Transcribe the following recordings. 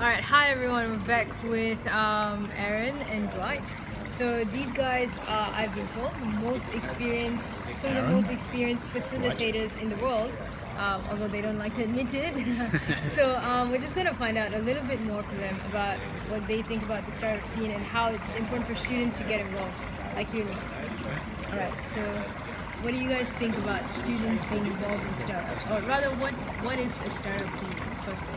Alright, hi everyone, we're back with Aaron and Dwight. So these guys are, I've been told, some of the most experienced facilitators in the world, although they don't like to admit it. So we're just going to find out a little bit more from them about what they think about the startup scene and how it's important for students to get involved, like you and me. Alright, so what do you guys think about students being involved in startups? Or rather, what is a startup first of all?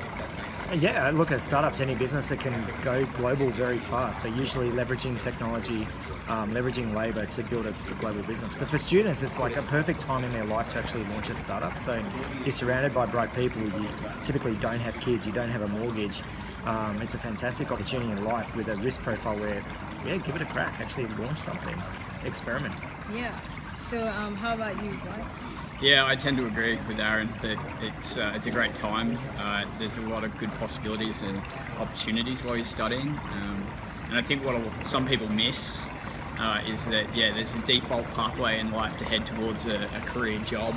Yeah, look, as startups, any business that can go global very fast. So usually leveraging technology, leveraging labour to build a global business. But for students, it's like a perfect time in their life to actually launch a startup. So you're surrounded by bright people. You typically don't have kids. You don't have a mortgage. It's a fantastic opportunity in life with a risk profile where, yeah, give it a crack. Actually launch something. Experiment. Yeah. So how about you, Dwight? Yeah, I tend to agree with Aaron that it's a great time. There's a lot of good possibilities and opportunities while you're studying, and I think what some people miss is that there's a default pathway in life to head towards a career job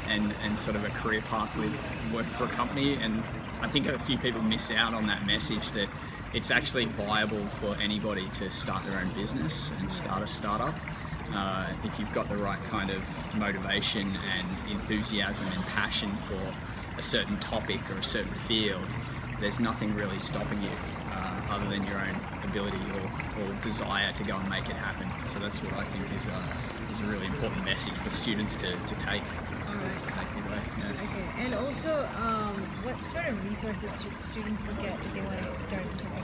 and sort of a career path with work for a company. And I think a few people miss out on that message that it's actually viable for anybody to start their own business and start a startup. If you've got the right kind of motivation and enthusiasm and passion for a certain topic or a certain field, there's nothing really stopping you other than your own ability or desire to go and make it happen. So that's what I think is a really important message for students to take. Okay, and also, what sort of resources should students look at if they want to get started in something?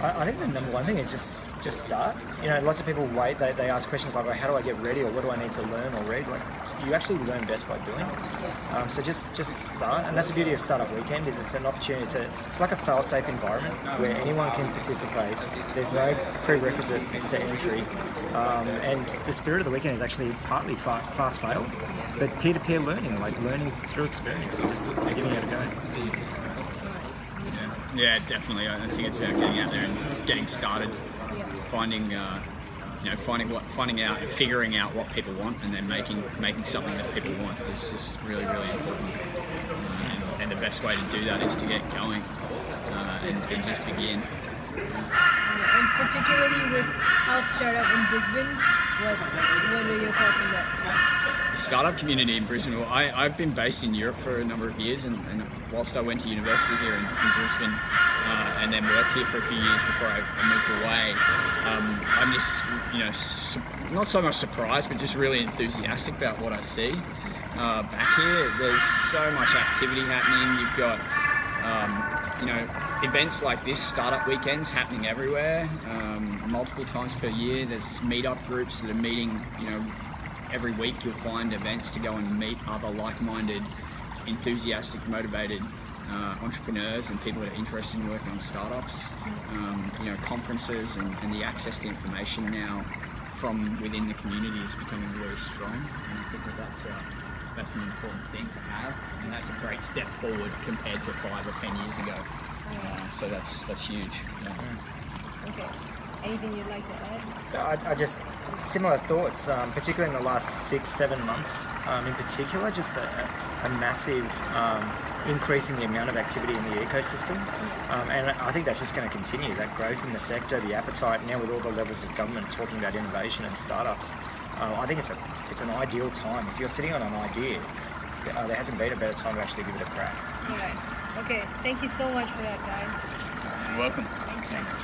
I think the number one thing is just start. You know, lots of people wait. They ask questions like, well, how do I get ready, or what do I need to learn or read? Like, you actually learn best by doing. So just start, and that's the beauty of Startup Weekend. Is it's an opportunity it's like a fail-safe environment where anyone can participate. There's no prerequisite to entry, and the spirit of the weekend is actually partly fast fail, but peer-to-peer learning, like learning through experience, just giving it a go. Yeah, definitely. I think it's about getting out there and getting started, finding out, figuring out what people want, and then making something that people want is just really, really important. And the best way to do that is to get going and just begin. And particularly with health startup in Brisbane, what are your thoughts on that? The startup community in Brisbane. Well, I've been based in Europe for a number of years, and whilst I went to university here in Brisbane and then worked here for a few years before I moved away, I'm just not so much surprised, but just really enthusiastic about what I see back here. There's so much activity happening. You've got events like this, startup weekends, happening everywhere, multiple times per year. There's meetup groups that are meeting, every week. You'll find events to go and meet other like-minded, enthusiastic, motivated entrepreneurs and people that are interested in working on startups. Conferences and the access to information now from within the community is becoming really strong, and I think that's an important thing to have, and that's a great step forward compared to 5 or 10 years ago. So that's huge. Yeah. Okay. Anything you'd like to add? I just similar thoughts, particularly in the last 6-7 months. In particular, just a massive increase in the amount of activity in the ecosystem, and I think that's just going to continue. That growth in the sector, the appetite now with all the levels of government talking about innovation and startups. I think it's an ideal time. If you're sitting on an idea, there hasn't been a better time to actually give it a crack. All right. Okay. Thank you so much for that, guys. You're welcome. Thanks.